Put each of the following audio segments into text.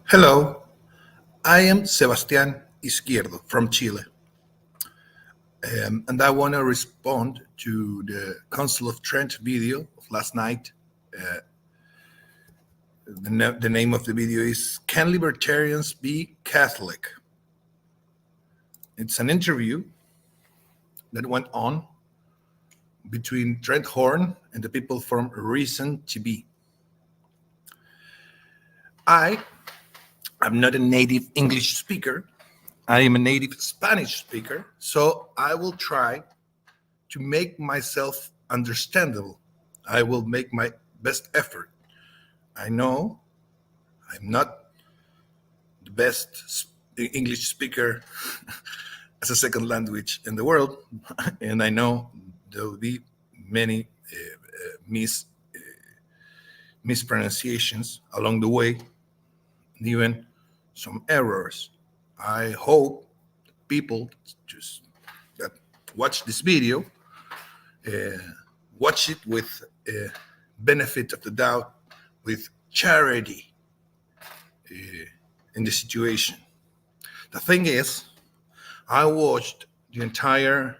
Hello, I am Sebastián Izquierdo from Chile, and I want to respond to the Council of Trent video of last night. The name of the video is Can Libertarians Be Catholic? It's an interview that went on between Trent Horn and the people from Reason TV. I'm not a native English speaker. I am a native Spanish speaker, so I will try to make myself understandable. I will make my best effort. I know I'm not the best English speaker as a second language in the world, and I know there will be many mispronunciations along the way, and even some errors. I hope people that watch this video watch it with benefit of the doubt, with charity in the situation. The thing is, I watched the entire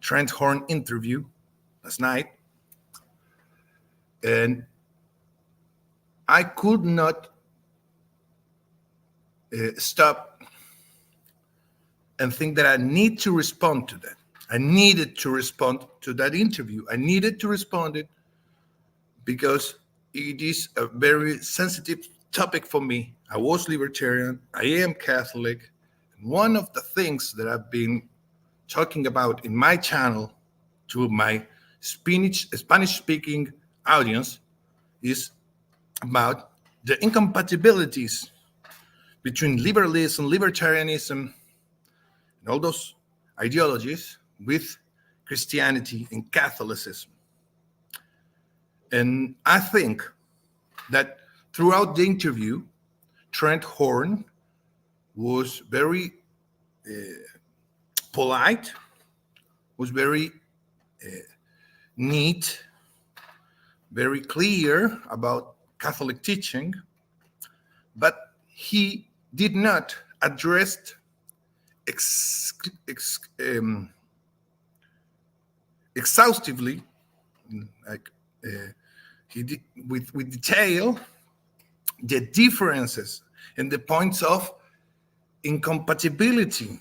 Trent Horn interview last night, and I could not stop and think that I need to respond to that. I needed to respond to that interview. I needed to respond it because it is a very sensitive topic for me. I was libertarian. I am Catholic. And one of the things that I've been talking about in my channel to my Spanish-speaking audience is about the incompatibilities between liberalism, libertarianism, and all those ideologies with Christianity and Catholicism. And I think that throughout the interview, Trent Horn was very polite, was very neat, very clear about Catholic teaching, but he did not address exhaustively, like he did with detail, the differences and the points of incompatibility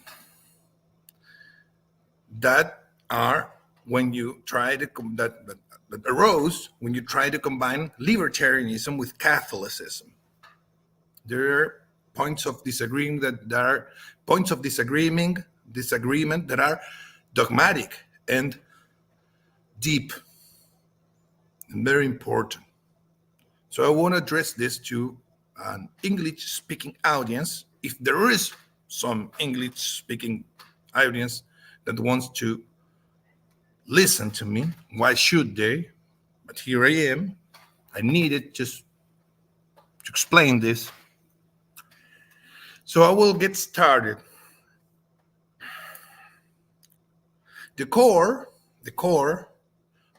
that are when you try to that arose when you try to combine libertarianism with Catholicism. There are points of disagreement that are dogmatic and deep and very important. So I want to address this to an English-speaking audience. If there is some English-speaking audience that wants to listen to me, why should they? But here I am. I needed just to explain this. So I will get started. The core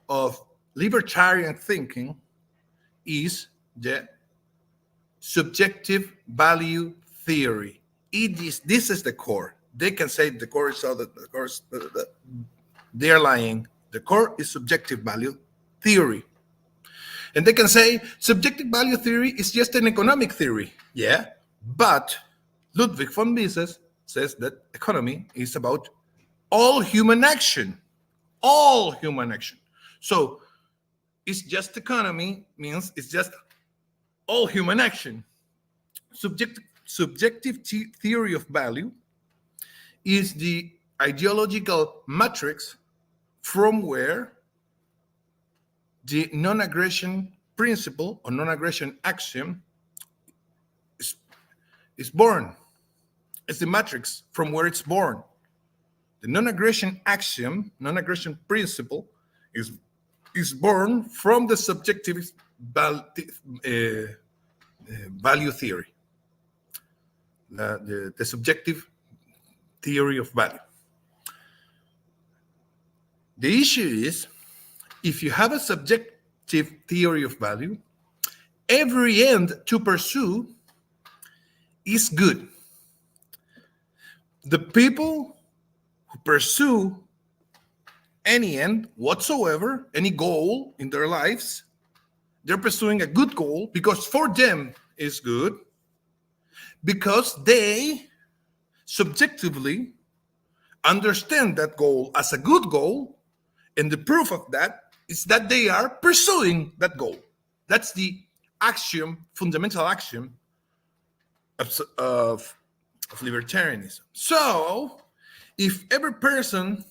of libertarian thinking is the subjective value theory. This is the core. They can say the core is so that the core is, they're lying. The core is subjective value theory. And they can say subjective value theory is just an economic theory. Yeah, but Ludwig von Mises says that economy is about all human action. All human action. So it's just economy means it's just all human action. Subjective theory of value is the ideological matrix from where the non-aggression principle or non-aggression axiom is born. It's the matrix from where it's born. The non-aggression axiom, non-aggression principle is born from the subjective value theory, the subjective theory of value. The issue is, if you have a subjective theory of value, every end to pursue is good. The people who pursue any end whatsoever, any goal in their lives, they're pursuing a good goal because for them is good, because they subjectively understand that goal as a good goal, and the proof of that is that they are pursuing that goal. That's the axiom, fundamental axiom of libertarianism. So, if every person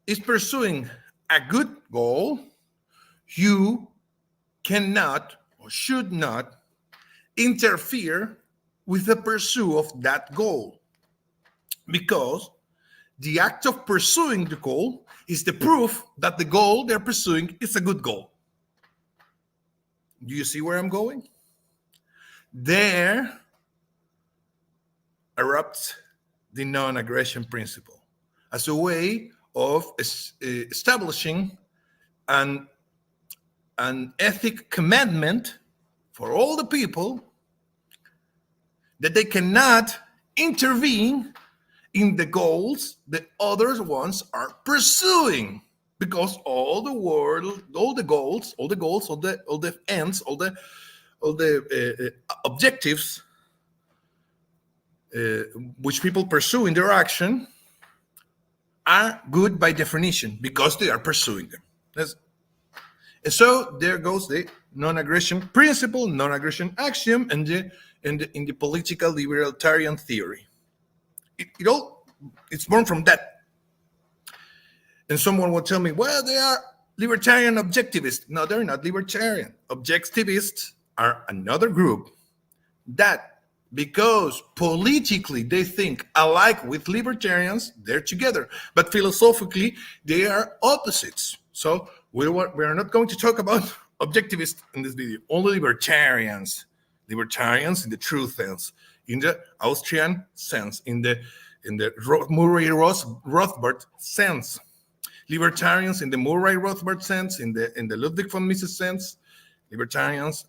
is pursuing a good goal, you cannot or should not interfere with the pursuit of that goal, because the act of pursuing the goal is the proof that the goal they're pursuing is a good goal. Do you see where I'm going? There erupts the non-aggression principle as a way of establishing an ethic commandment for all the people that they cannot intervene in the goals the other ones are pursuing, because all the goals, all the ends, all the objectives which people pursue in their action are good by definition because they are pursuing them. And so there goes the non-aggression principle, non-aggression axiom, and in the political libertarian theory. It's born from that. And someone will tell me, well, they are libertarian objectivists. No, they're not libertarian. Objectivists are another group that, because politically they think alike with libertarians, they're together. But philosophically, they are opposites. So we are not going to talk about objectivists in this video. Only libertarians in the true sense, in the Austrian sense, in the Murray-Rothbard sense. Libertarians in the Murray-Rothbard sense, in the Ludwig von Mises sense. Libertarians,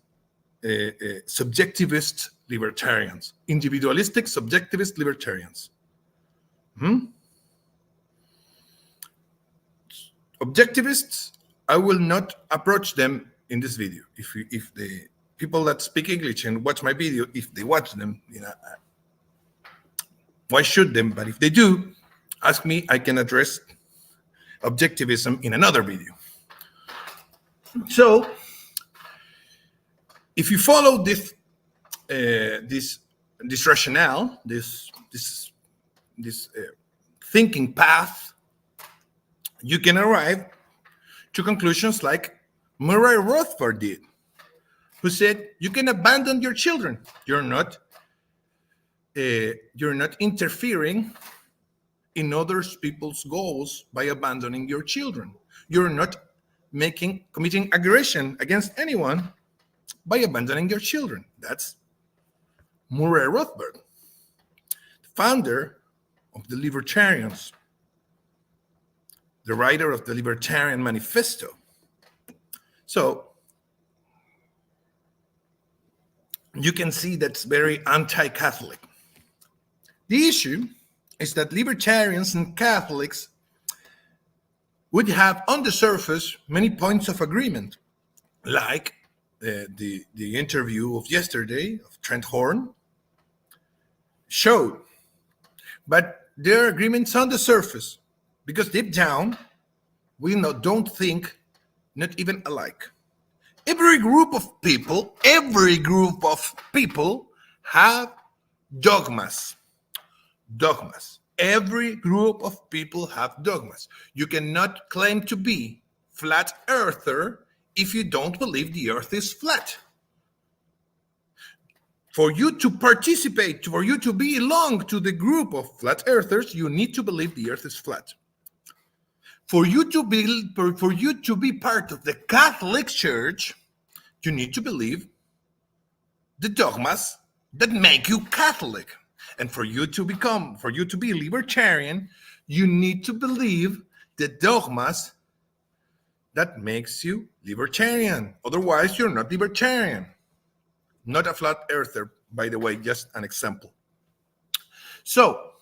subjectivist libertarians, individualistic subjectivist libertarians. Objectivists, I will not approach them in this video. If the people that speak English and watch my video, if they watch them, why should them? But if they do, ask me. I can address objectivism in another video. So, if you follow this rationale, this thinking path, you can arrive to conclusions like Murray Rothbard did, who said you can abandon your children. You're not interfering in other people's goals by abandoning your children. You're not committing aggression against anyone by abandoning your children. That's Murray Rothbard, the founder of the Libertarians, the writer of the Libertarian Manifesto. So you can see that's very anti-Catholic. The issue is that libertarians and Catholics would have on the surface many points of agreement, like the interview of yesterday of Trent Horn showed. But there are agreements on the surface, because deep down, we don't think not even alike. Every group of people have dogmas. Every group of people have dogmas. You cannot claim to be flat earther if you don't believe the earth is flat. For you to participate, for you to belong to the group of flat earthers, you need to believe the earth is flat. For you to be part of the Catholic Church, you need to believe the dogmas that make you Catholic. And for you to be libertarian, you need to believe the dogmas that makes you libertarian. Otherwise, you're not libertarian. not a flat earther, by the way, just an example. So,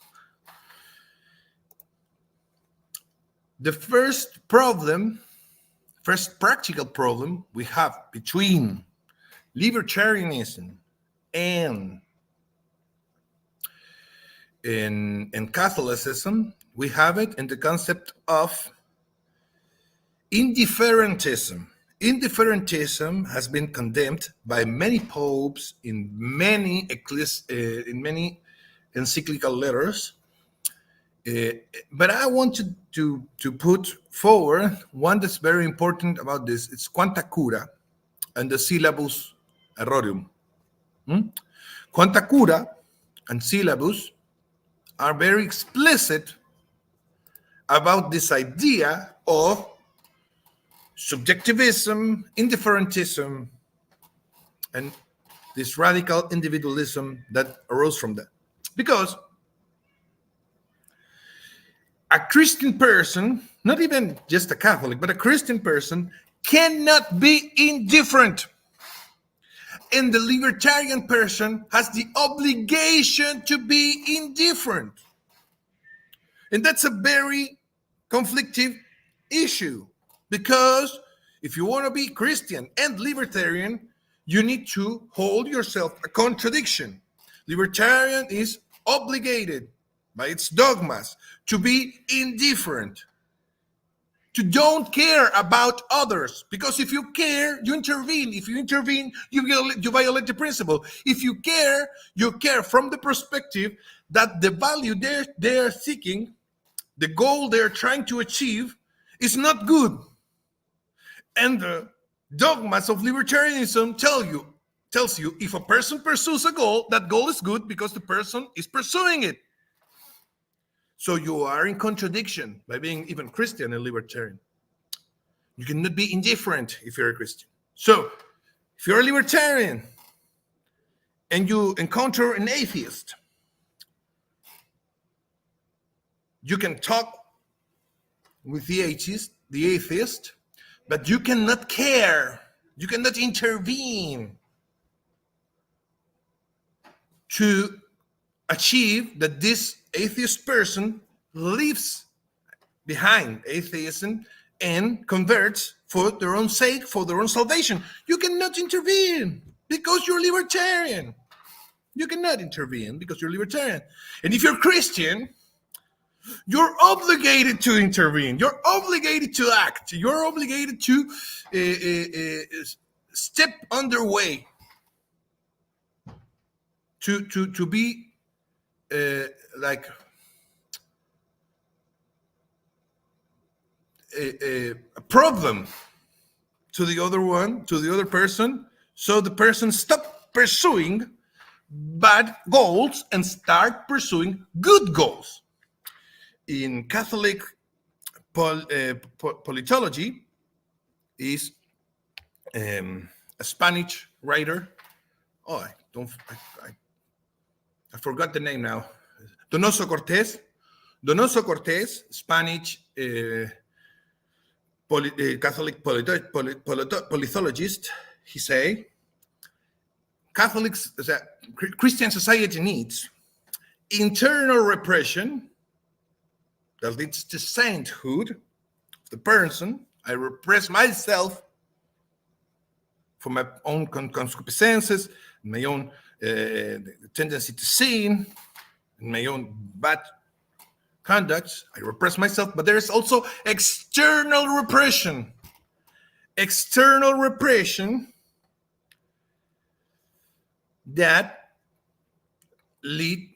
the first practical problem we have between libertarianism and in Catholicism, we have it in the concept of indifferentism. Indifferentism has been condemned by many popes in many encyclical letters. But I want to put forward one that's very important about this. It's quanta cura and the syllabus erroreum. Quanta cura and syllabus are very explicit about this idea of subjectivism, indifferentism, and this radical individualism that arose from that. Because a Christian person, not even just a Catholic, but a Christian person cannot be indifferent. And the libertarian person has the obligation to be indifferent. And that's a very conflictive issue, because if you want to be Christian and libertarian, you need to hold yourself a contradiction. Libertarian is obligated by its dogmas to be indifferent, to don't care about others, because if you care, you intervene. If you intervene, you violate the principle. If you care from the perspective that the value they're seeking, the goal they're trying to achieve, is not good. And the dogmas of libertarianism tells you if a person pursues a goal, that goal is good because the person is pursuing it. So you are in contradiction by being even Christian and libertarian. You cannot be indifferent if you're a Christian. So if you're a libertarian and you encounter an atheist, you can talk with the atheist, but you cannot care. You cannot intervene to achieve that this atheist person leaves behind atheism and converts for their own sake, for their own salvation. You cannot intervene because you're libertarian. You cannot intervene because you're libertarian. And if you're Christian, you're obligated to intervene. You're obligated to act. You're obligated to step underway to be like a problem to the other person, so the person stop pursuing bad goals and start pursuing good goals. In Catholic politology is a Spanish writer. I forgot the name now. Donoso Cortés, Spanish Catholic politologist. He say Christian society needs internal repression that leads to sainthood of the person. I repress myself for my own concupiscences, my own tendency to sin, and my own bad conduct. I repress myself, but there is also external repression. External repression that lead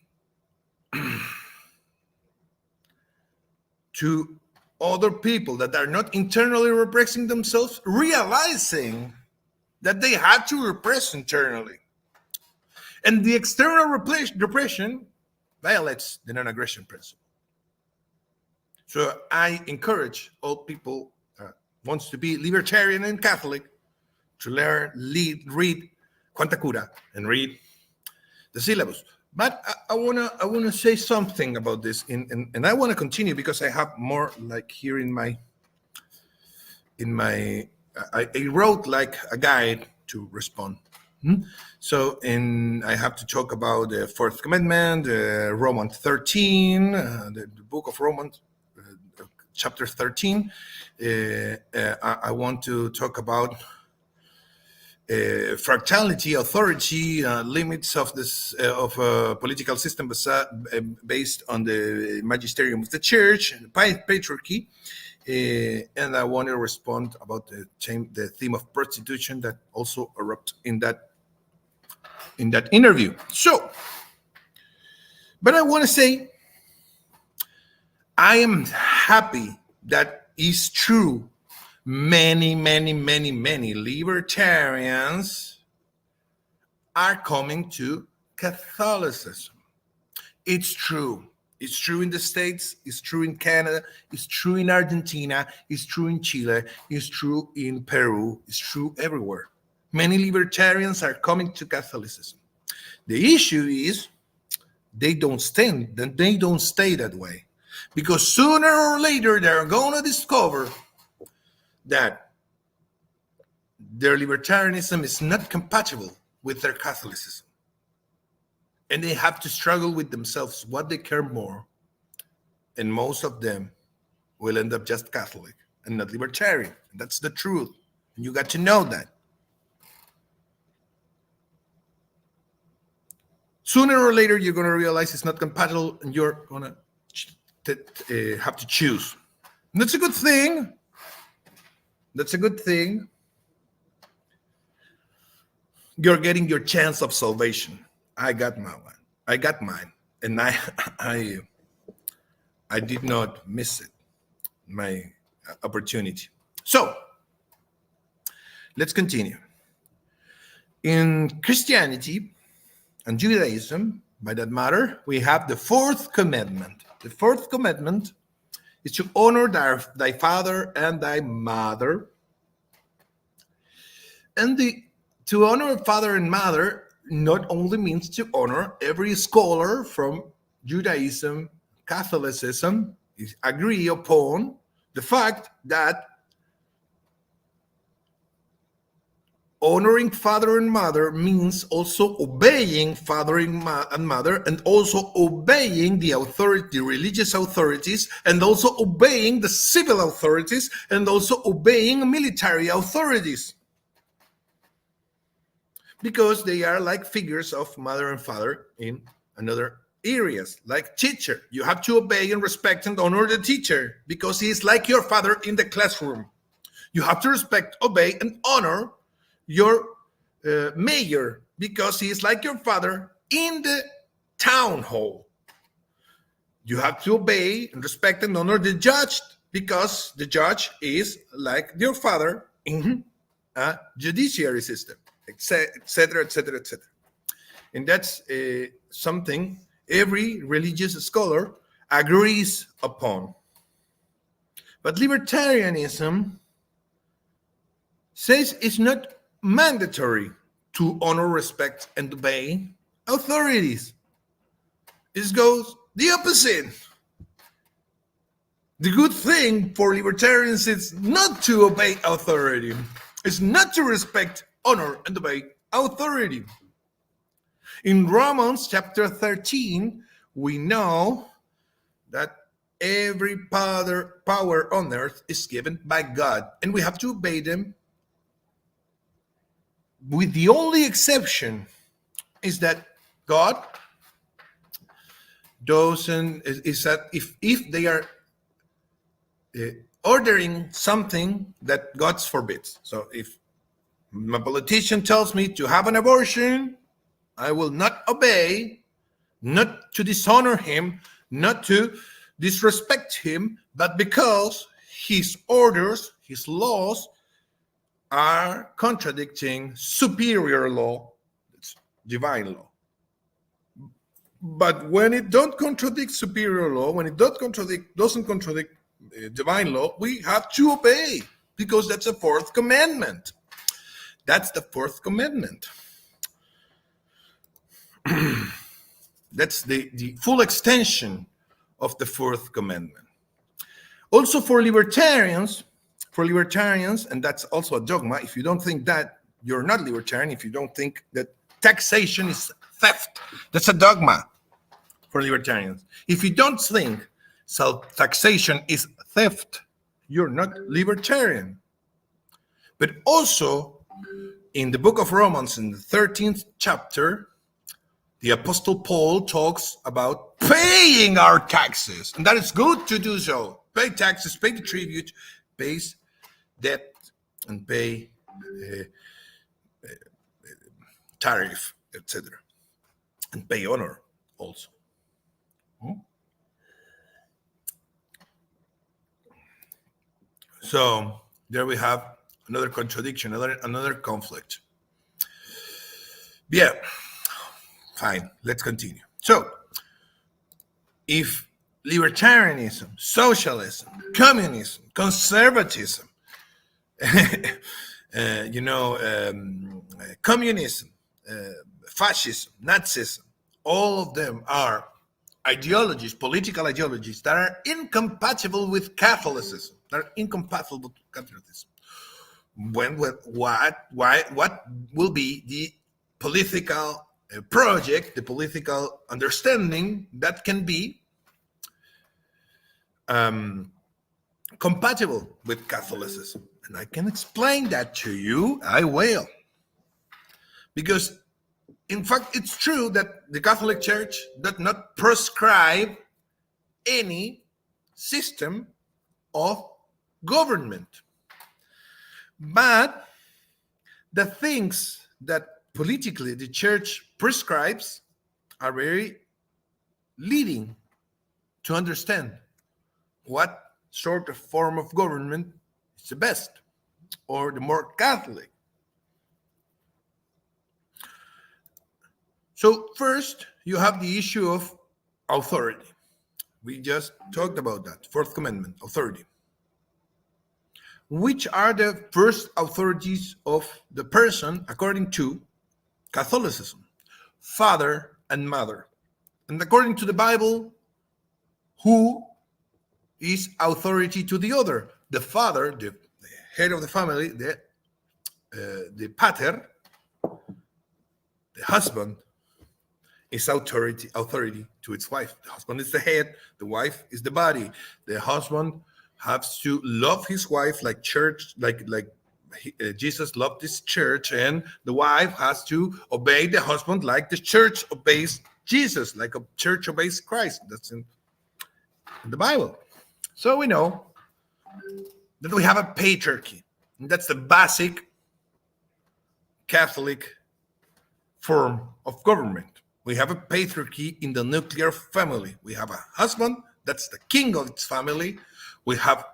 to other people that are not internally repressing themselves, realizing that they had to repress internally. And the external repression violates the non-aggression principle. So I encourage all people wants to be libertarian and Catholic to learn, read Quanta Cura and read the syllabus. But I wanna say something about this, and I want to continue because I have more like here in my I wrote like a guide to respond. So, I have to talk about the Fourth Commandment, Romans 13, the book of Romans, chapter 13. I want to talk about fractality, authority, limits of this political system based on the magisterium of the church and patriarchy. And I want to respond about the theme of prostitution that also erupted in that interview. So, but I want to say, I am happy that is true. Many libertarians are coming to Catholicism. It's true. It's true in the States, it's true in Canada, it's true in Argentina, it's true in Chile, it's true in Peru, it's true everywhere. Many libertarians are coming to Catholicism. The issue is they don't stay that way. Because sooner or later, they're going to discover that their libertarianism is not compatible with their Catholicism. And they have to struggle with themselves what they care more. And most of them will end up just Catholic and not libertarian. And that's the truth. And you got to know that. Sooner or later, you're going to realize it's not compatible and you're going to have to choose. And that's a good thing. That's a good thing. You're getting your chance of salvation. I got my one. I got mine. And I did not miss it, my opportunity. So, let's continue. In Christianity and Judaism, by that matter, we have the fourth commandment. The fourth commandment is to honor thy father and thy mother. And to honor father and mother not only means to honor every scholar from Judaism, Catholicism, agree upon the fact that honoring father and mother means also obeying father and mother, and also obeying the religious authorities, and also obeying the civil authorities, and also obeying military authorities. Because they are like figures of mother and father in another areas, like teacher. You have to obey and respect and honor the teacher because he is like your father in the classroom. You have to respect, obey, and honor your mayor because he is like your father in the town hall. You have to obey and respect and honor the judge because the judge is like your father in a judiciary system, etc., etc., etc. And that's something every religious scholar agrees upon. But libertarianism says it's not mandatory to honor, respect, and obey authorities. It goes the opposite. The good thing for libertarians is not to obey authority. It's not to respect, honor, and obey authority. In Romans chapter 13, we know that every power on earth is given by God, and we have to obey them. With the only exception is that God doesn't, is that if they are ordering something that God forbids. So if my politician tells me to have an abortion, I will not obey, not to dishonor him, not to disrespect him, but because his orders, his laws are contradicting superior law, it's divine law. But when it don't contradict superior law, when it doesn't contradict divine law, we have to obey because that's the fourth commandment. That's the fourth commandment. That's the full extension of the fourth commandment. Also for libertarians, and that's also a dogma. If you don't think that, You're not libertarian if you don't think that taxation is theft. That's a dogma for libertarians. If you don't think self-taxation is theft, you're not libertarian. But also, in the book of Romans, in the 13th chapter, the Apostle Paul talks about paying our taxes. And that is good to do so. Pay taxes, pay the tribute, pay debt, and pay tariff, etc. And pay honor also. So there we have another contradiction, another conflict. Yeah, fine, let's continue. So if libertarianism, socialism, communism, conservatism, communism, fascism, Nazism, all of them are ideologies, political ideologies that are incompatible with Catholicism. They're incompatible with Catholicism. What will be the political project, the political understanding that can be compatible with Catholicism? And I can explain that to you. I will. Because, in fact, it's true that the Catholic Church does not prescribe any system of government. But the things that politically the church prescribes are very leading to understand what sort of form of government is the best or the more Catholic. So first, you have the issue of authority. We just talked about that. Fourth Commandment, authority. Which are the first authorities of the person according to Catholicism? Father and mother. And according to the Bible, who is authority to the other? The father, the head of the family, the pater, the husband, is authority to its wife. The husband is the head, the wife is the body. The husband has to love his wife like church, like Jesus loved this church, and the wife has to obey the husband like the church obeys Jesus, like a church obeys Christ. That's in the Bible. So we know that we have a patriarchy, and that's the basic Catholic form of government. We have a patriarchy in the nuclear family. We have a husband, that's the king of its family. We have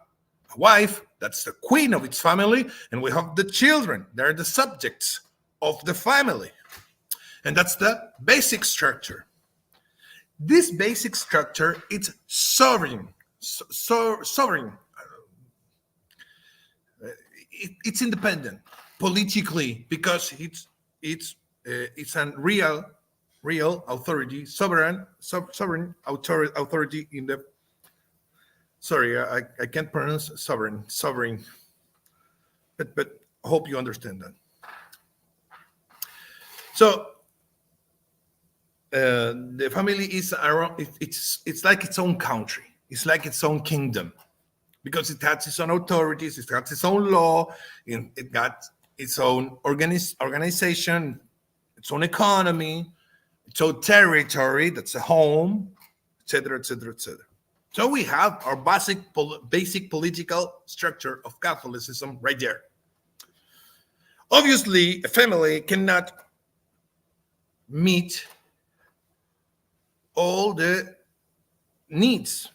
a wife, that's the queen of its family. And we have the children, they're the subjects of the family. And that's the basic structure. This basic structure, it's sovereign. Sovereign. It's independent politically because it's a real authority, sovereign authority in the. Sorry, I can't pronounce sovereign, but I hope you understand that. So the family is around. It's like its own country. It's like its own kingdom, because it has its own authorities. It has its own law. It got its own organization, its own economy, its own territory. That's a home, etc., etc., etc. So we have our basic political structure of Catholicism right there. Obviously, a family cannot meet all the needs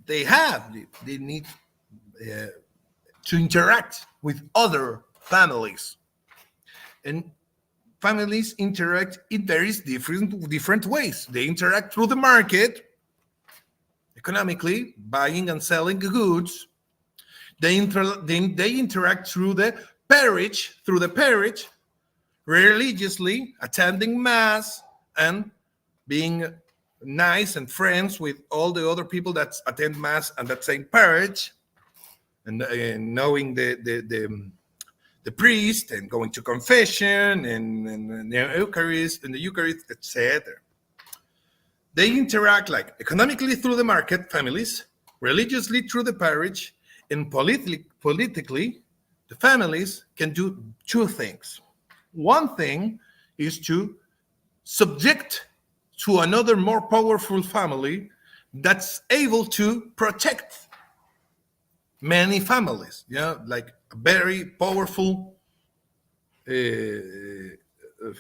they have. They need to interact with other families. And families interact in various different ways. They interact through the market, economically, buying and selling goods. They interact through the parish, religiously, attending mass and being nice and friends with all the other people that attend mass and that same parish, and knowing the the priest and going to confession and the Eucharist, etc. They interact like economically through the market, families, religiously through the parish, and politically, the families can do two things. One thing is to subject to another more powerful family that's able to protect many families, like a very powerful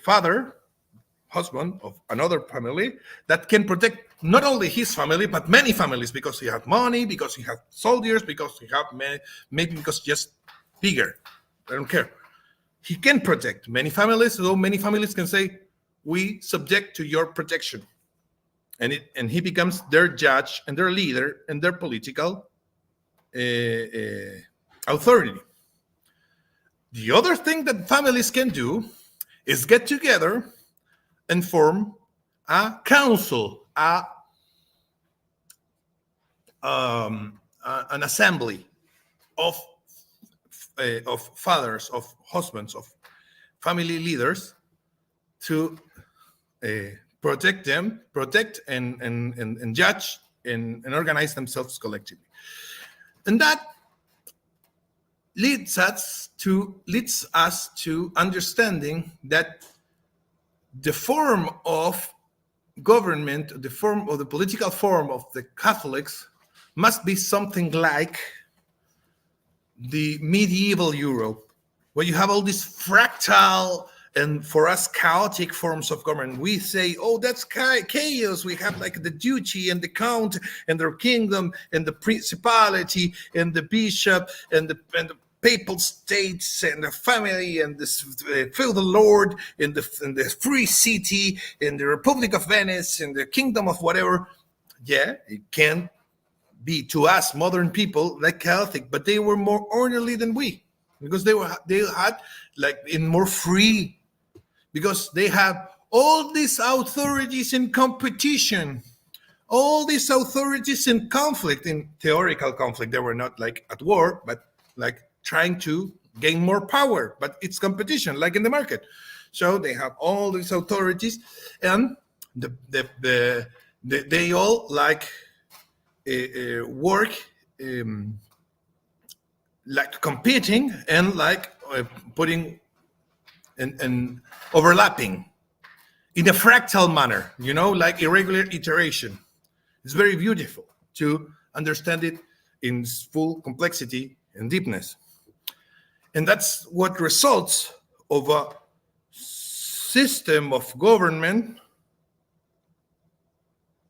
father, husband of another family that can protect not only his family but many families, because he has money, because he has soldiers, because he have maybe because just bigger. I don't care. He can protect many families, so many families can say, "We subject to your protection," and he becomes their judge and their leader and their political authority. The other thing that families can do is get together and form a council, an assembly of fathers, of husbands, of family leaders to protect and judge and organize themselves collectively. And that leads us to understanding that the form of government, the political form of the Catholics must be something like the medieval Europe, where you have all these fractal and for us chaotic forms of government. We say, oh, that's chaos. We have like the duchy and the count and their kingdom and the principality and the bishop and the papal states and the family and the feudal lord and the free city and the Republic of Venice and the kingdom of whatever. Yeah, it can be to us modern people like chaotic, but they were more orderly than we, because they had like in more free, because they have all these authorities in competition, all these authorities in conflict, in theoretical conflict. They were not like at war, but like trying to gain more power, but it's competition like in the market. So they have all these authorities, and they all like work like competing and like putting and overlapping in a fractal manner, like irregular iteration. It's very beautiful to understand it in full complexity and deepness. And that's what results of a system of government,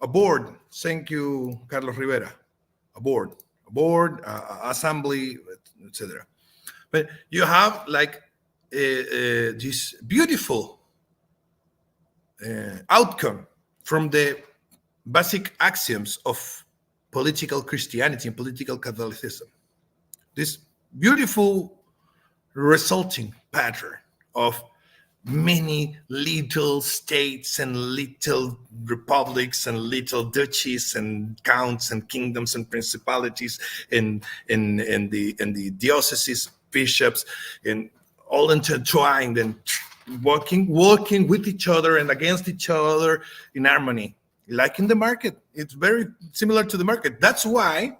a board. Thank you, Carlos Rivera. A board, assembly, etc. But you have like this beautiful outcome from the basic axioms of political Christianity and political Catholicism. This beautiful resulting pattern of many little states and little republics and little duchies and counts and kingdoms and principalities and the dioceses, bishops, and all intertwined and working with each other and against each other in harmony, like in the market. It's very similar to the market. That's why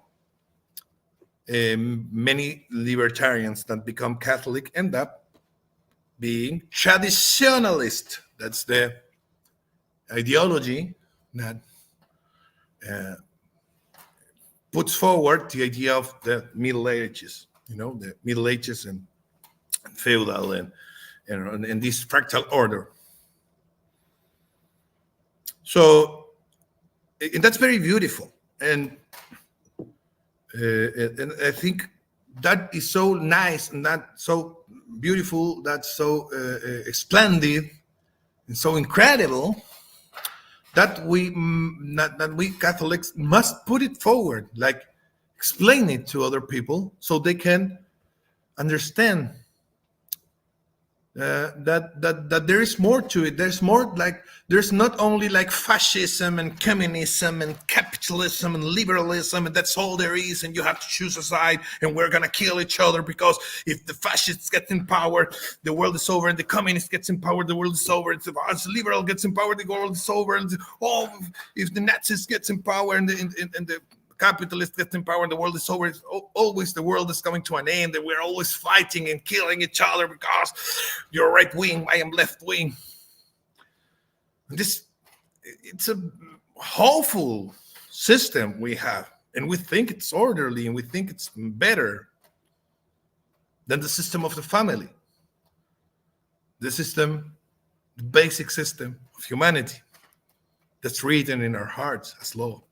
many libertarians that become Catholic end up being traditionalist. That's the ideology that puts forward the idea of the Middle Ages, the Middle Ages and feudal and this fractal order. So, and that's very beautiful, and I think that is so nice and that's so beautiful, that's so splendid and so incredible that we Catholics must put it forward, like explain it to other people so they can understand that there is more to it. There's more, like, there's not only like fascism and communism and capitalism and liberalism, and that's all there is, and you have to choose a side, and we're gonna kill each other, because if the fascists get in power, the world is over, and the communist gets in power, the world is over. If the liberal gets in power, the world is over. And if the Nazis gets in power, and the capitalists get in power, and the world is over, always the world is coming to an end, and we're always fighting and killing each other because you're right wing, I am left wing. It's a awful system we have, and we think it's orderly, and we think it's better than the system of the family, the basic system of humanity that's written in our hearts as law.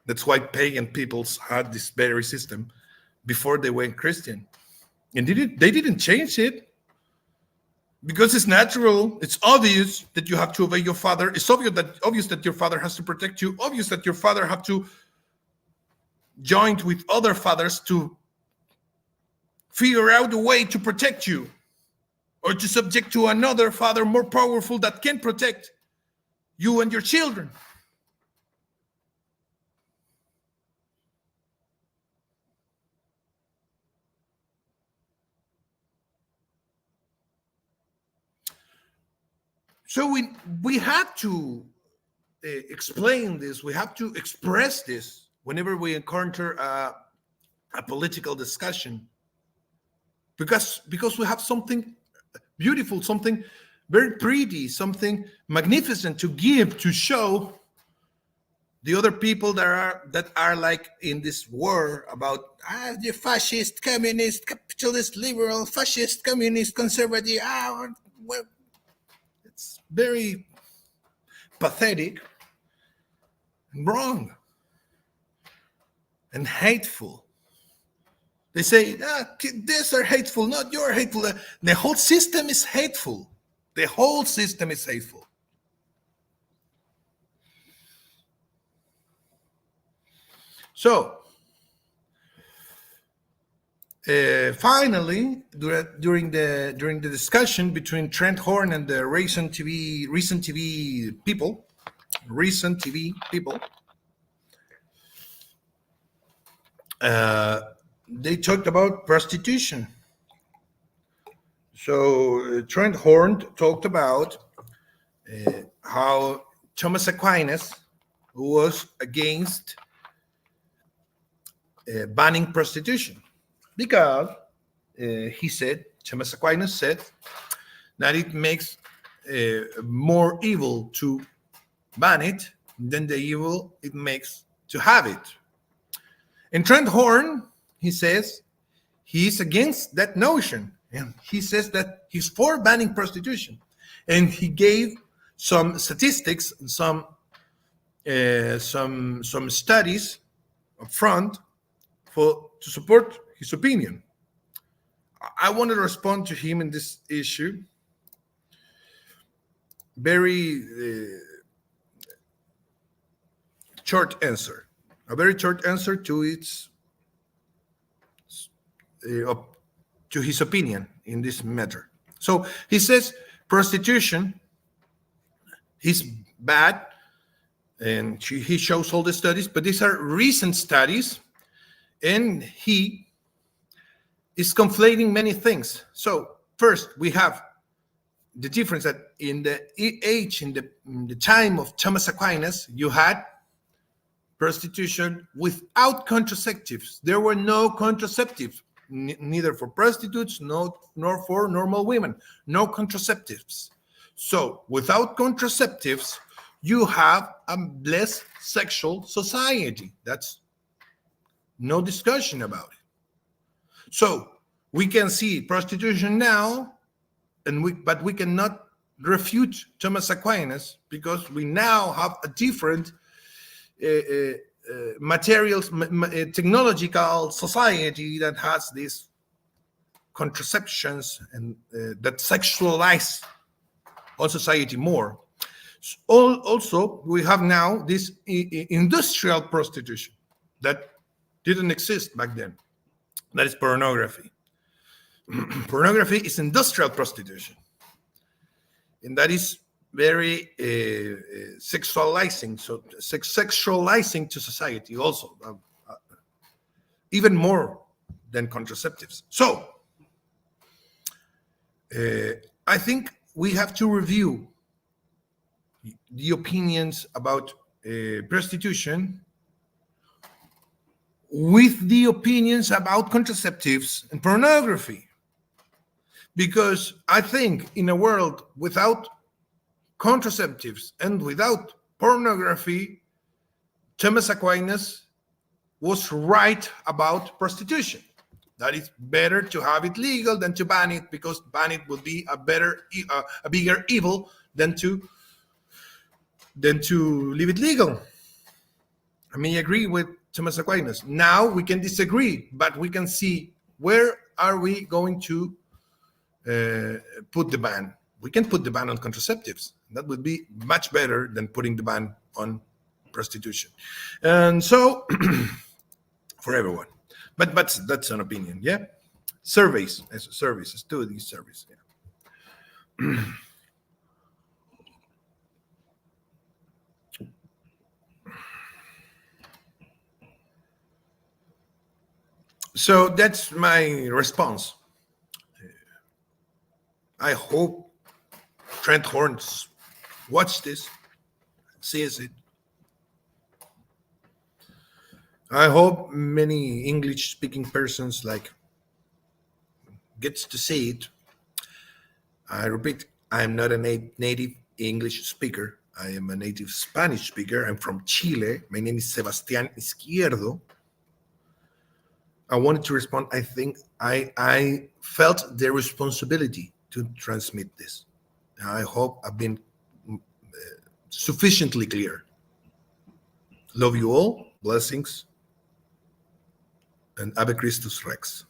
That's why pagan peoples had this very system before they went Christian. And they didn't change it because it's natural. It's obvious that you have to obey your father. It's obvious that your father has to protect you. Obvious that your father have to join with other fathers to figure out a way to protect you, or to subject to another father more powerful that can protect you and your children. So we have to explain this. We have to express this whenever we encounter a political discussion, because we have something beautiful, something very pretty, something magnificent to give, to show the other people that are like in this war about the fascist, communist, capitalist, liberal, fascist, communist, conservative. Well, it's very pathetic, and wrong, and hateful. They say, these are hateful, not you're hateful. The whole system is hateful. The whole system is hateful. So, finally, during the discussion between Trent Horn and the recent TV people, they talked about prostitution. So Trent Horn talked about how Thomas Aquinas was against banning prostitution, because Thomas Aquinas said that it makes more evil to ban it than the evil it makes to have it. And Trent Horn, he says, he's against that notion. And he says that he's for banning prostitution. And he gave some statistics and some studies up front to support his opinion. I want to respond to him in this issue. Very short answer. A very short answer to his opinion in this matter. So he says prostitution is bad, and he shows all the studies, but these are recent studies, and he is conflating many things. So first, we have the difference that in the time of Thomas Aquinas, you had prostitution without contraceptives. There were no contraceptives, neither for prostitutes nor for normal women. No contraceptives. So without contraceptives, you have a less sexual society. That's no discussion about it. So we can see prostitution now, but we cannot refute Thomas Aquinas, because we now have a different technological society that has these contraceptions and that sexualize our society more. Also, we have now this industrial prostitution that didn't exist back then. That is pornography. pornography is industrial prostitution. And that is very sexualizing, so sexualizing to society also, even more than contraceptives. So I think we have to review the opinions about prostitution with the opinions about contraceptives and pornography. Because I think in a world without contraceptives and without pornography, Thomas Aquinas was right about prostitution. That it's better to have it legal than to ban it, because ban it would be a bigger evil than to leave it legal. I may agree with Thomas Aquinas. Now we can disagree, but we can see where are we going to put the ban. We can put the ban on contraceptives. That would be much better than putting the ban on prostitution. And so, for everyone. But that's an opinion, yeah? Studies, yeah. So that's my response. I hope Trent Horns watch this, sees it. I hope many English-speaking persons gets to see it. I repeat, I'm not a native English speaker. I am a native Spanish speaker. I'm from Chile. My name is Sebastián Izquierdo. I wanted to respond. I think I felt the responsibility to transmit this. I hope I've been sufficiently clear. Love you all. Blessings. And Ave Christus Rex.